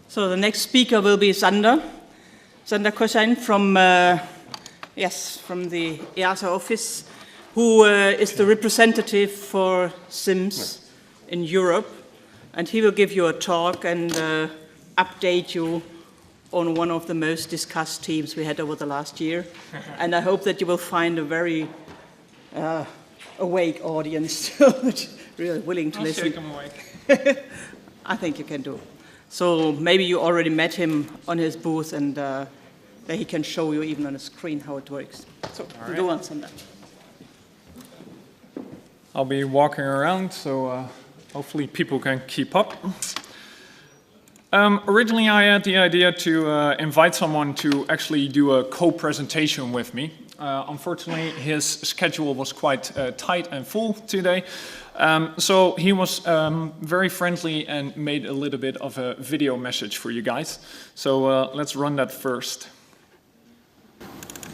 So the next speaker will be S Cozijn from the EASA office, who is the representative for SIMS in Europe, and he will give you a talk and update you on one of the most discussed themes we had over the last year. And I hope that you will find a very awake audience, really willing to listen. I'll shake them awake. I think you can do. So maybe you already met him on his booth, and that he can show you even on a screen how it works. So go on, Sander. I'll be walking around, so hopefully people can keep up. Originally, I had the idea to invite someone to actually do a co-presentation with me. Unfortunately, his schedule was quite tight and full today. So he was very friendly and made a little bit of a video message for you guys. So let's run that first.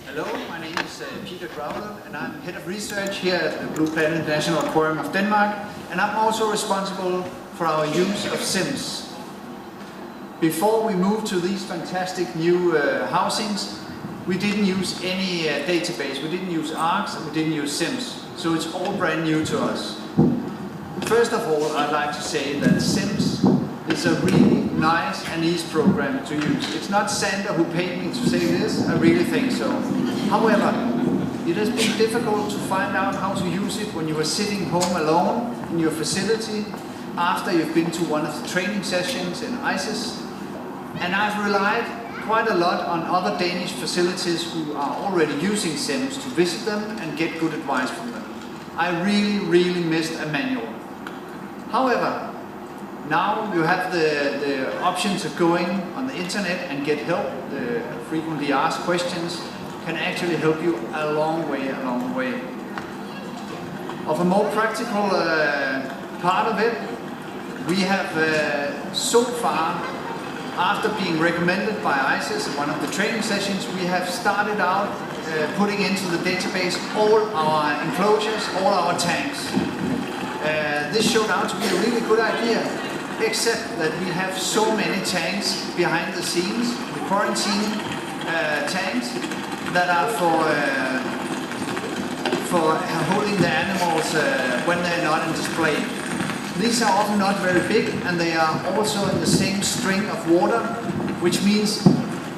Hello, my name is Peter Grauler, and I'm head of research here at the Blue Planet International Aquarium of Denmark, and I'm also responsible for our use of SIMS. Before we moved to these fantastic new housings, we didn't use any database, we didn't use ARCs, and we didn't use SIMS, so it's all brand new to us. First of all, I'd like to say that SIMS is a really nice and easy program to use. It's not Sander who paid me to say this, I really think so. However, it has been difficult to find out how to use it when you are sitting home alone in your facility after you've been to one of the training sessions in ISIS. And I've relied quite a lot on other Danish facilities who are already using SIMS to visit them and get good advice from them. I really missed a manual. However, now you have the options of going on the internet and get help. The frequently asked questions can actually help you a long way. Of a more practical part of it, we have so far, after being recommended by ISIS in one of the training sessions, we have started out putting into the database all our enclosures, all our tanks. This showed out to be a really good idea, except that we have so many tanks behind the scenes, the quarantine tanks, that are for holding the animals when they're not in display. These are often not very big, and they are also in the same string of water, which means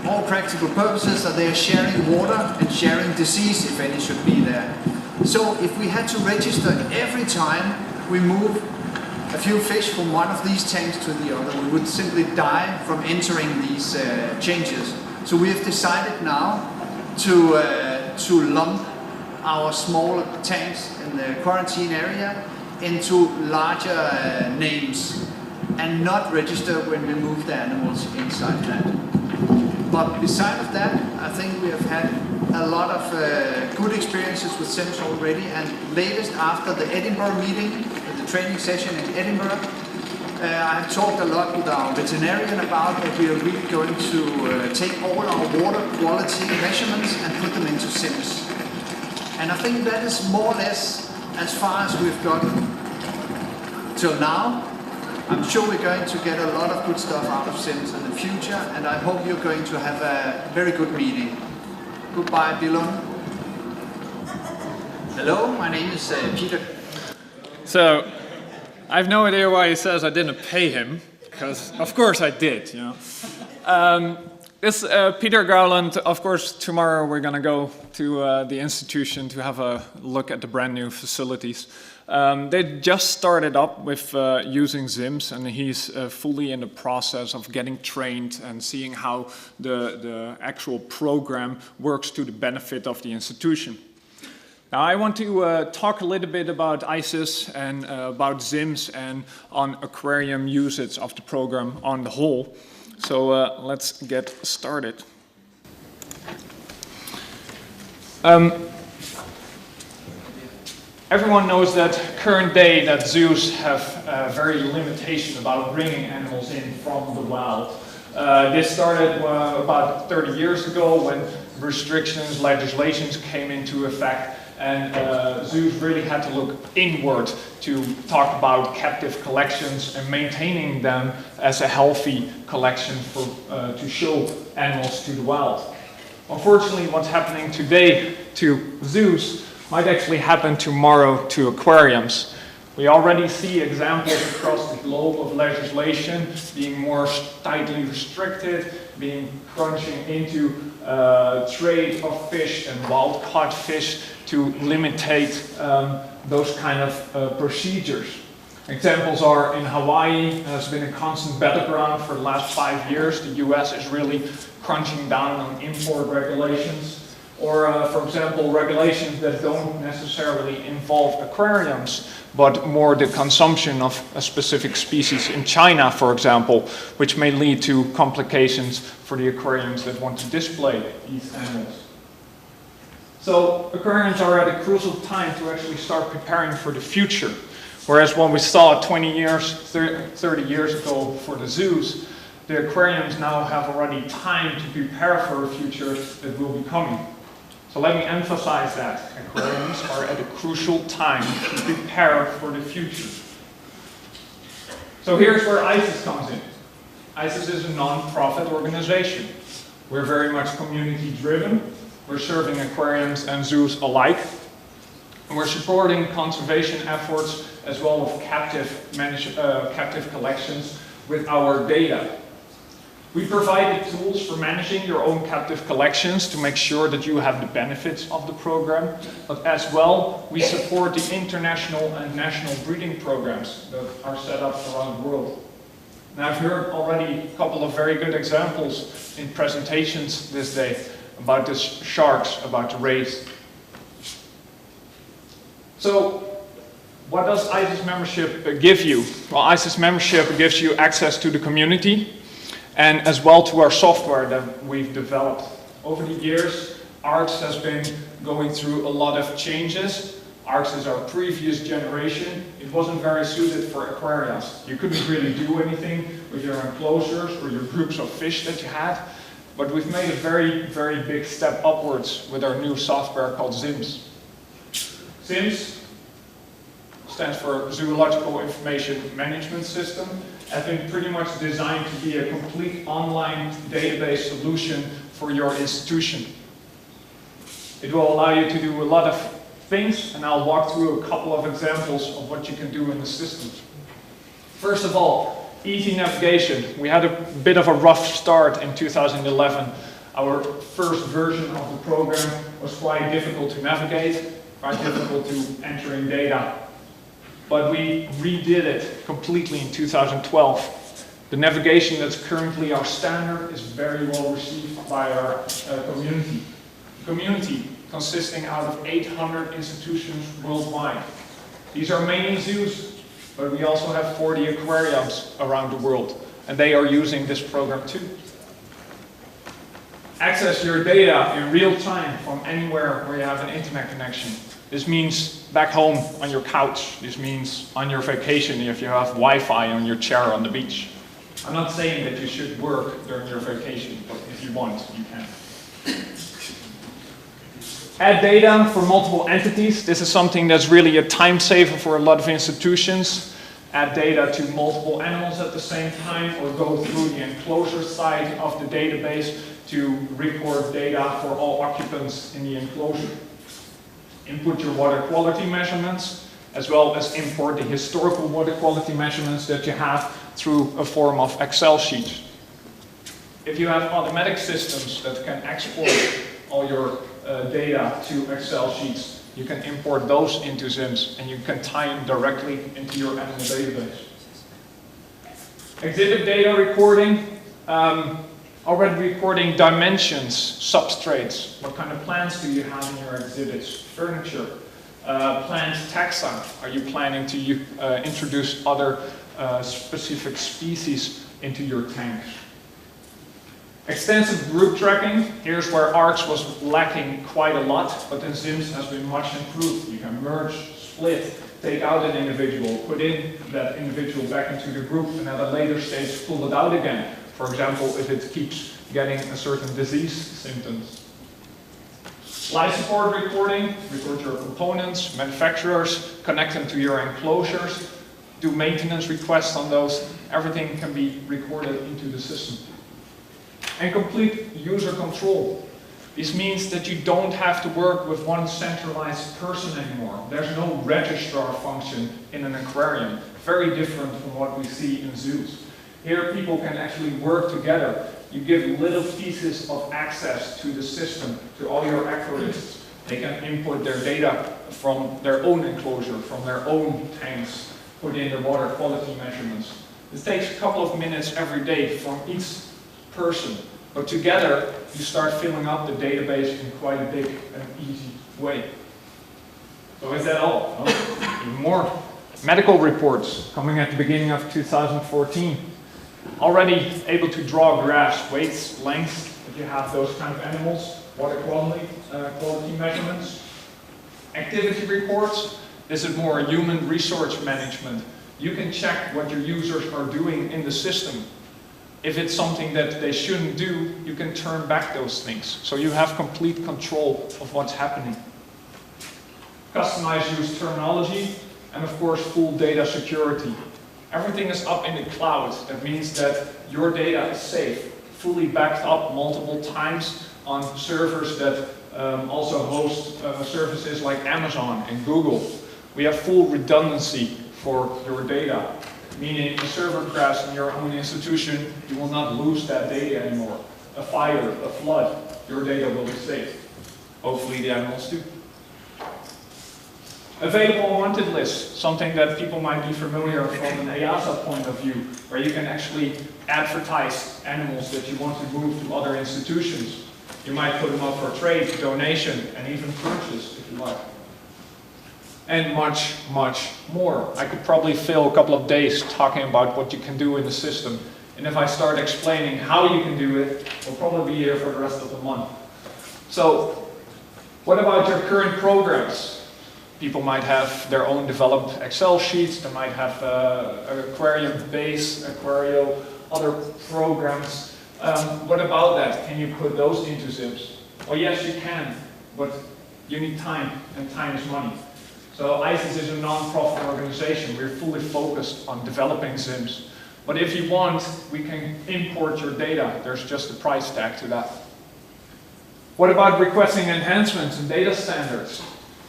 all practical purposes that they are sharing water and sharing disease, if any should be there. So if we had to register every time we move a few fish from one of these tanks to the other, we would simply die from entering these changes. So we have decided now to lump our smaller tanks in the quarantine area into larger names and not register when we move the animals inside that. But beside of that, I think we have had a lot of good experiences with SIMS already, and latest after the Edinburgh meeting, the training session in Edinburgh, I have talked a lot with our veterinarian about that we are really going to take all our water quality measurements and put them into SIMS. And I think that is more or less as far as we've gotten till now. I'm sure we're going to get a lot of good stuff out of SIMS in the future, and I hope you're going to have a very good meeting. Goodbye, Billund. Hello, my name is Peter. So, I have no idea why he says I didn't pay him, because of course I did, you know. This Peter Garland, of course, tomorrow we're going to go to the institution to have a look at the brand new facilities. They just started up with using SIMS, and he's fully in the process of getting trained and seeing how the actual program works to the benefit of the institution. Now I want to talk a little bit about ISIS and about SIMS and on aquarium usage of the program on the whole. So let's get started. Everyone knows that current day that zoos have very limitation about bringing animals in from the wild. This started about 30 years ago when restrictions, legislations came into effect, and zoos really had to look inward to talk about captive collections and maintaining them as a healthy collection to show animals to the wild. Unfortunately, what's happening today to zoos might actually happen tomorrow to aquariums. We already see examples across the globe of legislation being more tightly restricted, crunching into trade of fish and wild-caught fish to limitate those kind of procedures. Examples are in Hawaii, has been a constant battleground for the last 5 years. The US is really crunching down on import regulations. Or, for example, regulations that don't necessarily involve aquariums, but more the consumption of a specific species in China, for example, which may lead to complications for the aquariums that want to display these animals. So aquariums are at a crucial time to actually start preparing for the future. Whereas when we saw 20 years, 30 years ago for the zoos, the aquariums now have already time to prepare for a future that will be coming. So let me emphasize that. Aquariums are at a crucial time to prepare for the future. So here's where ISIS comes in. ISIS is a non-profit organization. We're very much community driven. We're serving aquariums and zoos alike. And we're supporting conservation efforts as well as captive collections with our data. We provide the tools for managing your own captive collections to make sure that you have the benefits of the program, but as well, we support the international and national breeding programs that are set up around the world. Now, I've heard already a couple of very good examples in presentations this day about the sharks, about the rays. So, what does ISIS membership give you? Well, ISIS membership gives you access to the community, and as well to our software that we've developed. Over the years, ARCS has been going through a lot of changes. ARCS is our previous generation. It wasn't very suited for aquariums. You couldn't really do anything with your enclosures or your groups of fish that you had. But we've made a very, very big step upwards with our new software called ZIMS. ZIMS stands for Zoological Information Management System, has been pretty much designed to be a complete online database solution for your institution. It will allow you to do a lot of things, and I'll walk through a couple of examples of what you can do in the system. First of all, easy navigation. We had a bit of a rough start in 2011. Our first version of the program was quite difficult to navigate, quite difficult to enter in data. But we redid it completely in 2012. The navigation that's currently our standard is very well received by our community. Community consisting out of 800 institutions worldwide. These are mainly zoos, but we also have 40 aquariums around the world, and they are using this program too. Access your data in real time from anywhere where you have an internet connection. This means back home on your couch. This means on your vacation if you have Wi-Fi on your chair on the beach. I'm not saying that you should work during your vacation, but if you want, you can. Add data for multiple entities. This is something that's really a time saver for a lot of institutions. Add data to multiple animals at the same time, or go through the enclosure side of the database to record data for all occupants in the enclosure. Input your water quality measurements, as well as import the historical water quality measurements that you have through a form of Excel sheet. If you have automatic systems that can export all your data to Excel sheets, you can import those into ZIMS and you can tie them directly into your animal database. Exhibit data recording. Already recording dimensions, substrates, what kind of plants do you have in your exhibits, furniture, plant taxa, are you planning to introduce other specific species into your tanks? Extensive group tracking, here's where ARCS was lacking quite a lot, but then ZIMS has been much improved. You can merge, split, take out an individual, put in that individual back into the group, and at a later stage pull it out again. For example, if it keeps getting a certain disease symptoms. Life support record your components, manufacturers, connect them to your enclosures, do maintenance requests on those. Everything can be recorded into the system. And complete user control. This means that you don't have to work with one centralized person anymore. There's no registrar function in an aquarium. Very different from what we see in zoos. Here people can actually work together. You give little pieces of access to the system, to all your aquarists. They can input their data from their own enclosure, from their own tanks, put in the water quality measurements. This takes a couple of minutes every day from each person, but together you start filling up the database in quite a big and easy way. So is that all? No, even more. Medical reports coming at the beginning of 2014. Already able to draw graphs, weights, lengths, if you have those kind of animals, water quality measurements. Activity reports, this is more human resource management. You can check what your users are doing in the system. If it's something that they shouldn't do, you can turn back those things. So you have complete control of what's happening. Customized use terminology, and of course full data security. Everything is up in the cloud. That means that your data is safe, fully backed up multiple times on servers that also host services like Amazon and Google. We have full redundancy for your data, meaning a server crash in your own institution, you will not lose that data anymore. A fire, a flood, your data will be safe. Hopefully the animals too. Available wanted list, something that people might be familiar from an EASA point of view, where you can actually advertise animals that you want to move to other institutions. You might put them up for trade, donation, and even purchase if you like. And much, much more. I could probably fill a couple of days talking about what you can do in the system. And if I start explaining how you can do it, we'll probably be here for the rest of the month. So, what about your current programs? People might have their own developed Excel sheets, they might have an aquarium base, Aquario, other programs. What about that? Can you put those into ZIMS? Well, yes, you can, but you need time, and time is money. So ISIS is a non-profit organization. We're fully focused on developing ZIMS. But if you want, we can import your data. There's just a price tag to that. What about requesting enhancements and data standards?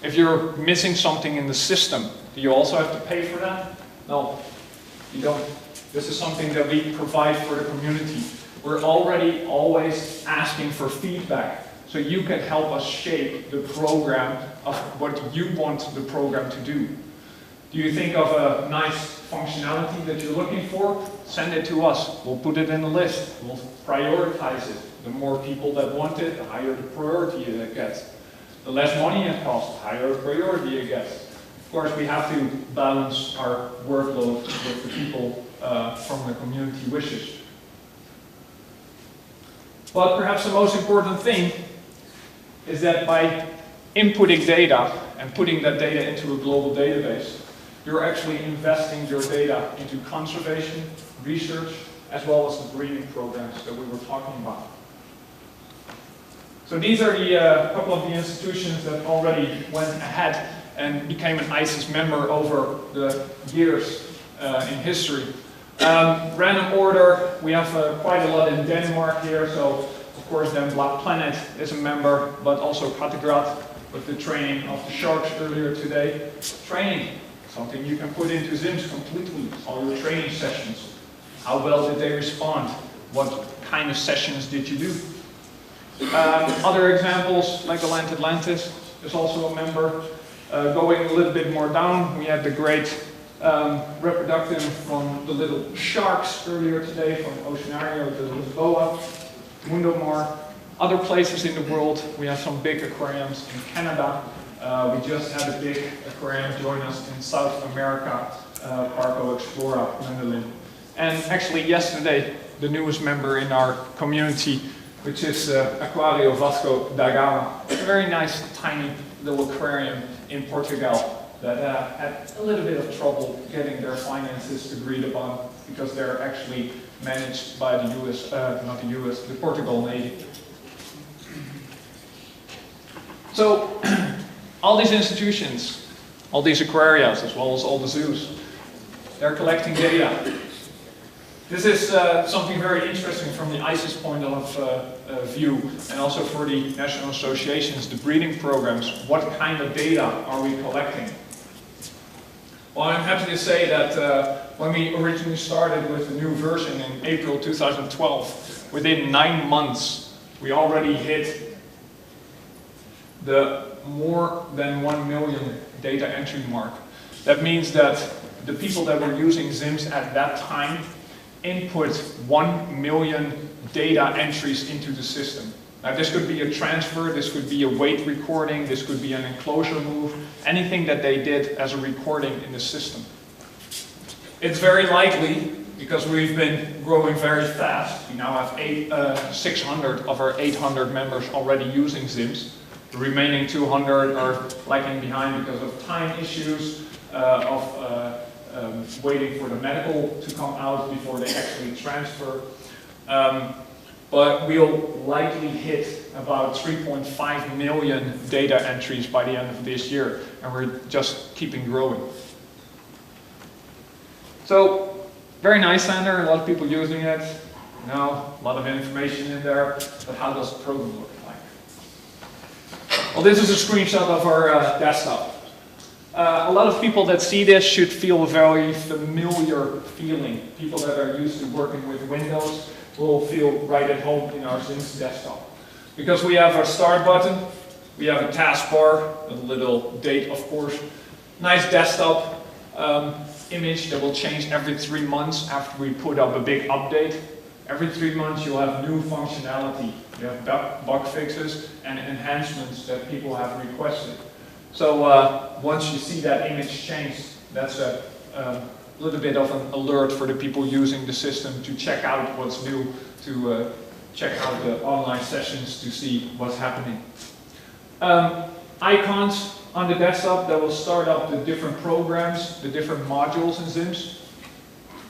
If you're missing something in the system, do you also have to pay for that? No, you don't. This is something that we provide for the community. We're already always asking for feedback, so you can help us shape the program of what you want the program to do. Do you think of a nice functionality that you're looking for? Send it to us. We'll put it in a list. We'll prioritize it. The more people that want it, the higher the priority it gets. The less money it costs, the higher the priority it gets. Of course, we have to balance our workload with the people from the community wishes. But perhaps the most important thing is that by inputting data and putting that data into a global database, you're actually investing your data into conservation, research, as well as the breeding programs that we were talking about. So these are the couple of the institutions that already went ahead and became an ISIS member over the years in history. Random order, we have quite a lot in Denmark here, so of course then Black Planet is a member, but also Kattegat with the training of the sharks earlier today. Training, something you can put into ZIMS completely, all your training sessions. How well did they respond? What kind of sessions did you do? Other examples, Legoland Atlantis is also a member. Going a little bit more down, we had the great reproductive from the little sharks earlier today, from Oceanario to Lisboa, Mundomar. Other places in the world, we have some big aquariums in Canada. We just had a big aquarium join us in South America, Parco Explora, Mendelin. And actually yesterday, the newest member in our community, which is Aquario Vasco da Gama. It's a very nice, tiny little aquarium in Portugal that had a little bit of trouble getting their finances agreed upon because they're actually managed by the US, not the US, the Portugal Navy. So all these institutions, all these aquariums, as well as all the zoos, they're collecting data. This is something very interesting from the ICES point of view, and also for the national associations, the breeding programs. What kind of data are we collecting? Well, I'm happy to say that when we originally started with the new version in April 2012, within 9 months, we already hit the more than 1 million data entry mark. That means that the people that were using ZIMS at that time input 1 million data entries into the system. Now this could be a transfer, this could be a weight recording, this could be an enclosure move, anything that they did as a recording in the system. It's very likely, because we've been growing very fast, we now have 600 of our 800 members already using ZIMS. The remaining 200 are lagging behind because of time issues, waiting for the medical to come out before they actually transfer. But we'll likely hit about 3.5 million data entries by the end of this year, and we're just keeping growing. So, very nice center, a lot of people using it. Now, a lot of information in there, but how does the program look like? Well, this is a screenshot of our desktop. A lot of people that see this should feel a very familiar feeling. People that are used to working with Windows will feel right at home in our ZIMS desktop. Because we have our start button, we have a taskbar, a little date of course, nice desktop image that will change every 3 months after we put up a big update. Every 3 months you'll have new functionality. You have bug fixes and enhancements that people have requested. So once you see that image change, that's a little bit of an alert for the people using the system to check out what's new, to check out the online sessions to see what's happening. Icons on the desktop that will start up the different programs, the different modules in ZIMS.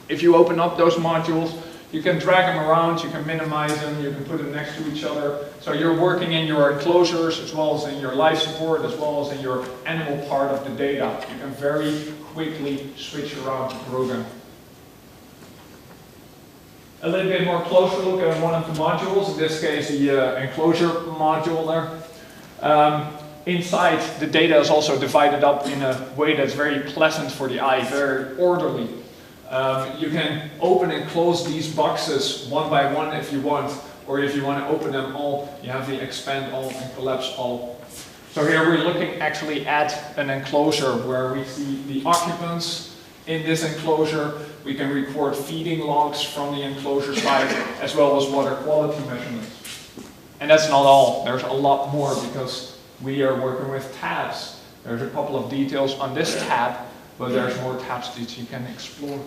If you open up those modules, you can drag them around, you can minimize them, you can put them next to each other. So you're working in your enclosures as well as in your life support, as well as in your animal part of the data. You can very quickly switch around the program. A little bit more closer look at one of the modules, in this case the enclosure module there. Inside, the data is also divided up in a way that's very pleasant for the eye, very orderly. You can open and close these boxes one by one if you want, or if you want to open them all, you have the expand all and collapse all. So here we're looking actually at an enclosure where we see the occupants in this enclosure. We can record feeding logs from the enclosure side, as well as water quality measurements. And that's not all, there's a lot more because we are working with tabs. There's a couple of details on this tab, but there's more tabs that you can explore.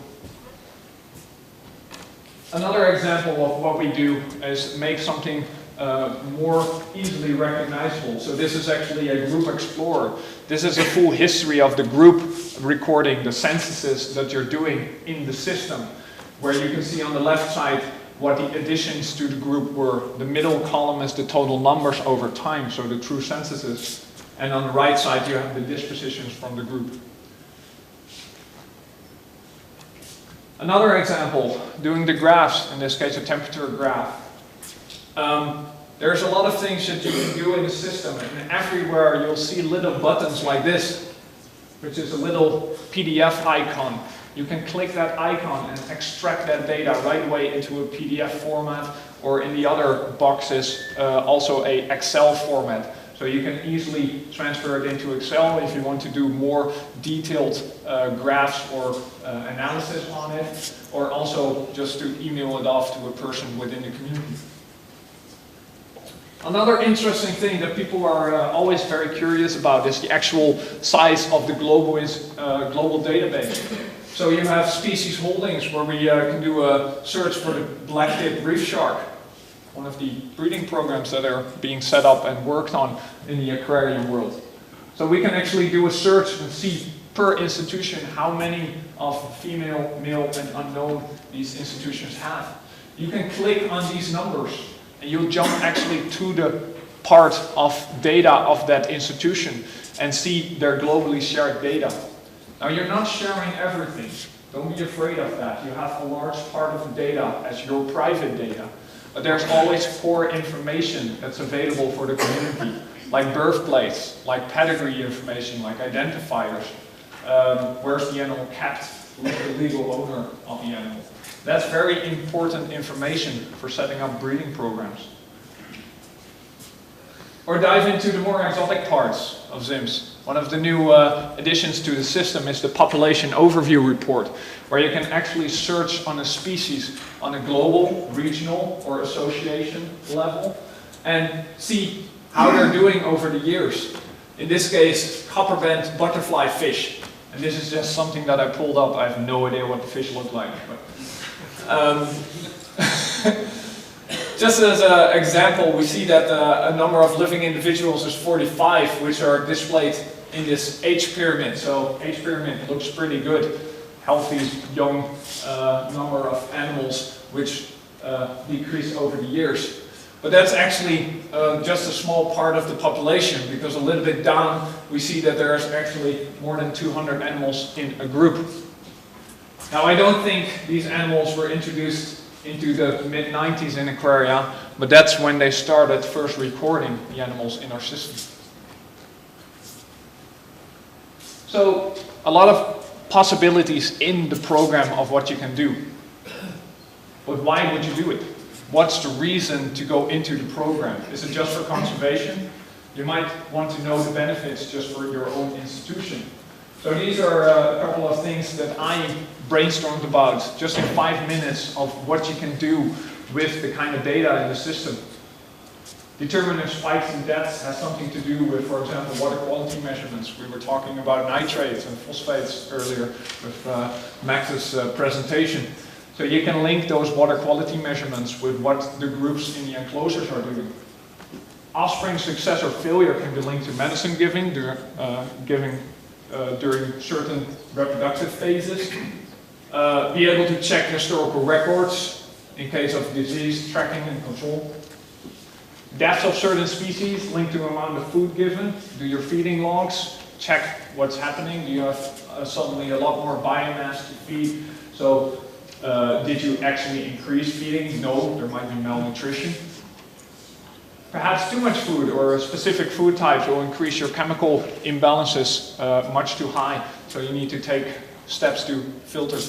Another example of what we do is make something more easily recognizable. So this is actually a group explorer. This is a full history of the group recording the censuses that you're doing in the system, where you can see on the left side what the additions to the group were. The middle column is the total numbers over time, so the true censuses. And on the right side you have the dispositions from the group. Another example, doing the graphs, in this case a temperature graph. There's a lot of things that you can do in the system, and everywhere you'll see little buttons like this, which is a little PDF icon. You can click that icon and extract that data right away into a PDF format, or in the other boxes also a Excel format. So you can easily transfer it into Excel if you want to do more detailed graphs or analysis on it, or also just to email it off to a person within the community. Another interesting thing that people are always very curious about is the actual size of the global database. So you have species holdings where we can do a search for the black-tipped reef shark, one of the breeding programs that are being set up and worked on in the aquarium world. So we can actually do a search and see per institution how many of female, male and unknown these institutions have. You can click on these numbers and you'll jump actually to the part of data of that institution and see their globally shared data. Now you're not sharing everything. Don't be afraid of that. You have a large part of the data as your private data. But there's always core information that's available for the community, like birthplace, like pedigree information, like identifiers. Where's the animal kept? Who's the legal owner of the animal? That's very important information for setting up breeding programs. Or dive into the more exotic parts of ZIMS. One of the new additions to the system is the population overview report, where you can actually search on a species on a global, regional, or association level and see how they're doing over the years. In this case, copperband butterfly fish. And this is just something that I pulled up. I have no idea what the fish looked like. But, just as an example, we see that a number of living individuals is 45, which are displayed in this age pyramid. So age pyramid looks pretty good. Healthy, young number of animals, which decrease over the years. But that's actually just a small part of the population, because a little bit down we see that there's actually more than 200 animals in a group. Now I don't think these animals were introduced into the mid-90s in aquaria, but that's when they started first recording the animals in our system. So a lot of possibilities in the program of what you can do. But why would you do it? What's the reason to go into the program? Is it just for conservation? You might want to know the benefits just for your own institution. So these are a couple of things that I brainstormed about just in 5 minutes of what you can do with the kind of data in the system. Determining spikes in depths has something to do with, for example, water quality measurements. We were talking about nitrates and phosphates earlier with Max's presentation. So you can link those water quality measurements with what the groups in the enclosures are doing. Offspring success or failure can be linked to medicine giving during certain reproductive phases. Be able to check historical records in case of disease tracking and control. Deaths of certain species linked to amount of food given. Do your feeding logs, check what's happening. Do you have suddenly a lot more biomass to feed? So did you actually increase feeding? No, there might be malnutrition. Perhaps too much food or a specific food type will increase your chemical imbalances much too high, so you need to take steps to filter.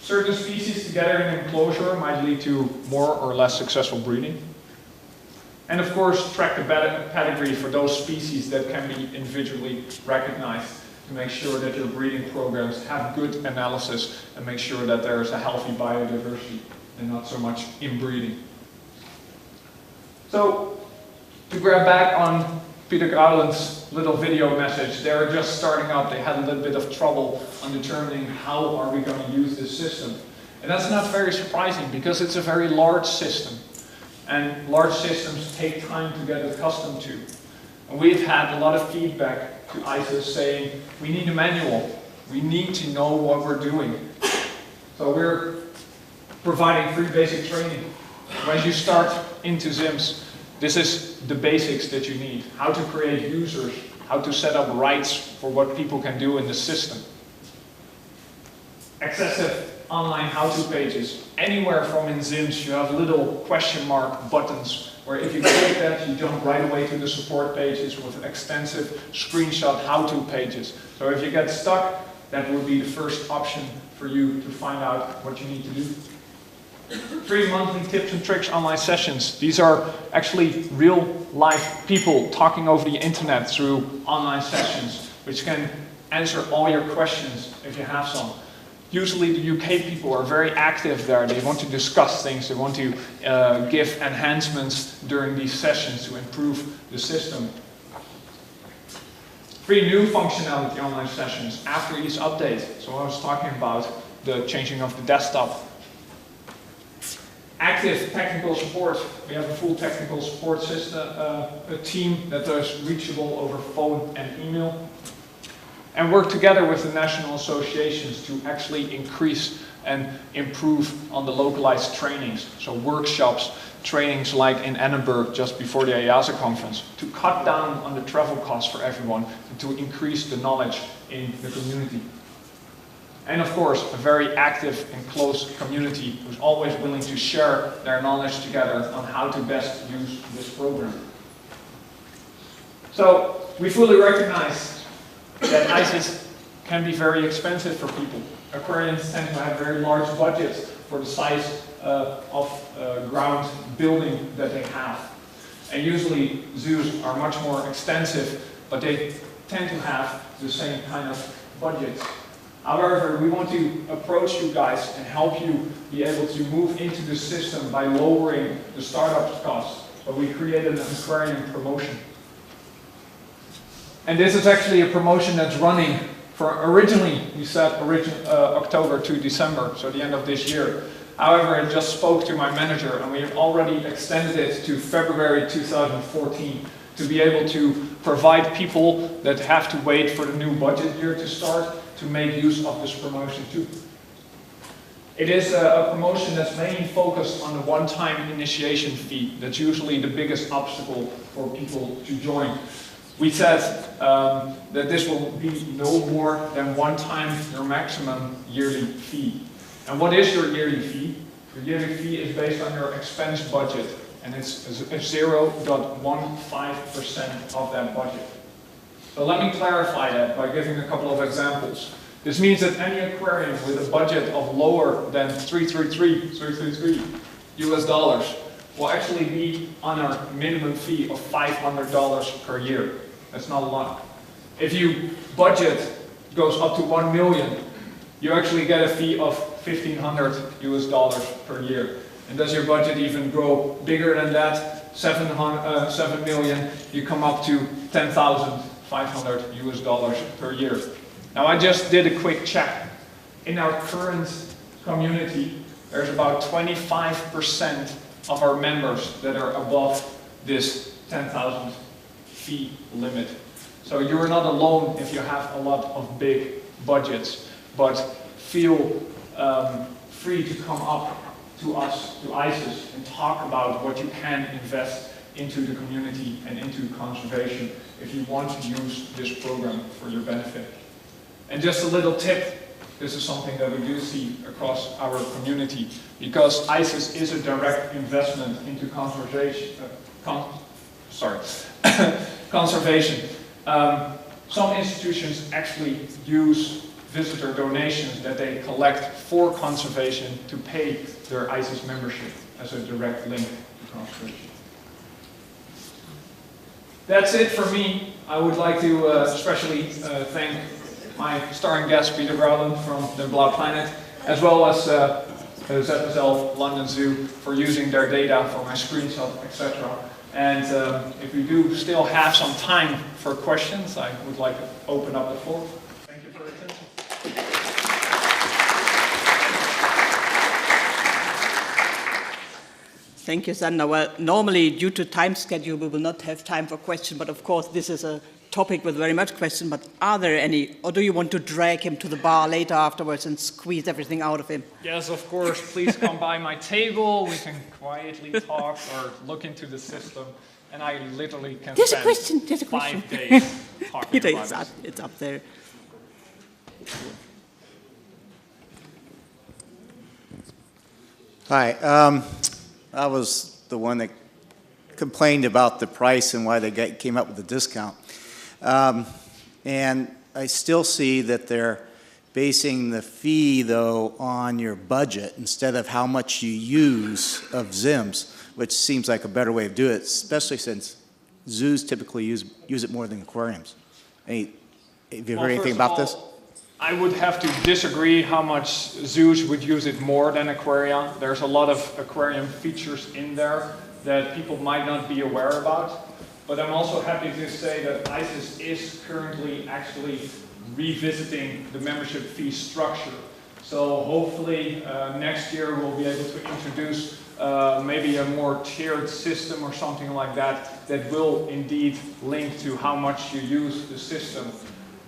Certain species together in an enclosure might lead to more or less successful breeding. And of course, track the pedigree for those species that can be individually recognized to make sure that your breeding programs have good analysis and make sure that there is a healthy biodiversity and not so much inbreeding. So, to grab back on Peter Grauland's little video message, they were just starting out, they had a little bit of trouble on determining how are we going to use this system. And that's not very surprising because it's a very large system. And large systems take time to get accustomed to. And we've had a lot of feedback to ISIS saying, we need a manual. We need to know what we're doing. So we're providing free basic training. When you start into ZIMS, this is the basics that you need. How to create users, how to set up rights for what people can do in the system. Excessive online how-to pages. Anywhere from in ZIMS you have little question mark buttons where if you click that you jump right away to the support pages with extensive screenshot how-to pages. So if you get stuck, that would be the first option for you to find out what you need to do. Free monthly tips and tricks online sessions. These are actually real life people talking over the internet through online sessions, which can answer all your questions if you have some. Usually the UK people are very active there. They want to discuss things. They want to give enhancements during these sessions to improve the system. Free new functionality online sessions after each update. So I was talking about the changing of the desktop. Active technical support. We have a full technical support system, a team that is reachable over phone and email. And work together with the national associations to actually increase and improve on the localized trainings, so workshops, trainings like in Edinburgh just before the EUAC conference, to cut down on the travel costs for everyone and to increase the knowledge in the community. And of course, a very active and close community who's always willing to share their knowledge together on how to best use this program. So, we fully recognize that ICES can be very expensive for people. Aquariums tend to have very large budgets for the size of ground building that they have. And usually zoos are much more extensive, but they tend to have the same kind of budgets. However, we want to approach you guys and help you be able to move into the system by lowering the startup costs. So we created an aquarium promotion. And this is actually a promotion that's running for, originally we said October to December, so the end of this year. However, I just spoke to my manager and we have already extended it to February 2014 to be able to provide people that have to wait for the new budget year to start to make use of this promotion too. It is a promotion that's mainly focused on the one-time initiation fee. That's usually the biggest obstacle for people to join. We said that this will be no more than one time your maximum yearly fee. And what is your yearly fee? Your yearly fee is based on your expense budget, and it's 0.15% of that budget. So let me clarify that by giving a couple of examples. This means that any aquarium with a budget of lower than $333 US dollars will actually be on our minimum fee of $500 per year. That's not a lot. If your budget goes up to 1 million, you actually get a fee of $1,500 US dollars per year. And does your budget even grow bigger than that, 7 million, you come up to 10,500 US dollars per year. Now I just did a quick check. In our current community, there's about 25% of our members that are above this 10,000 fee limit. So you're not alone if you have a lot of big budgets, but feel free to come up to us, to ICES, and talk about what you can invest into the community and into conservation if you want to use this program for your benefit. And just a little tip, this is something that we do see across our community, because ICES is a direct investment into conservation. Conservation. Some institutions actually use visitor donations that they collect for conservation to pay their ICES membership as a direct link to conservation. That's it for me. I would like to especially thank my starring guest Peter Growland from the Blauw Planet, as well as ZSL London Zoo for using their data for my screenshot, etc. And if we do still have some time for questions, I would like to open up the floor. Thank you for your attention. Thank you, Sander. Well, normally, due to time schedule, we will not have time for questions, but of course, this is a topic with very much question, but are there any, or do you want to drag him to the bar later afterwards and squeeze everything out of him? Yes, of course. Please come by my table. We can quietly talk or look into the system. And I literally can There's spend a question. There's a question. 5 days talking Peter, about it's up there. Hi, I was the one that complained about the price and why they came up with the discount. And I still see that they're basing the fee, though, on your budget instead of how much you use of ZIMS, which seems like a better way of doing it, especially since zoos typically use it more than aquariums. Have you heard anything about this? I would have to disagree how much zoos would use it more than aquaria. There's a lot of aquarium features in there that people might not be aware about. But I'm also happy to say that ICES is currently actually revisiting the membership fee structure. So hopefully next year we'll be able to introduce maybe a more tiered system or something like that that will indeed link to how much you use the system.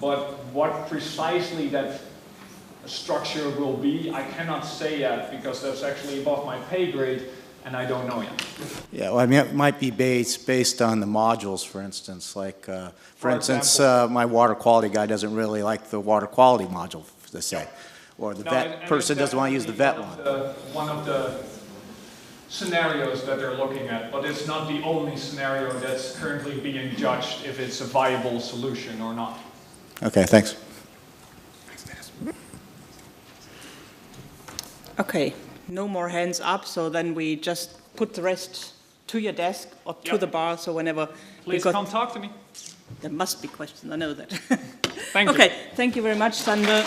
But what precisely that structure will be. I cannot say yet because that's actually above my pay grade and I don't know yet. Yeah, well, I mean, it might be based on the modules, for instance. Like, for instance, my water quality guy doesn't really like the water quality module, to say. Or the vet person doesn't want to use the vet one. One of the scenarios that they're looking at, but it's not the only scenario that's currently being judged if it's a viable solution or not. Okay, thanks. Okay, no more hands up, so then we just put the rest to your desk or to Yep. the bar, so whenever. Please because come talk to me. there must be questions, I know that. Thank you. Okay, thank you very much, Sander.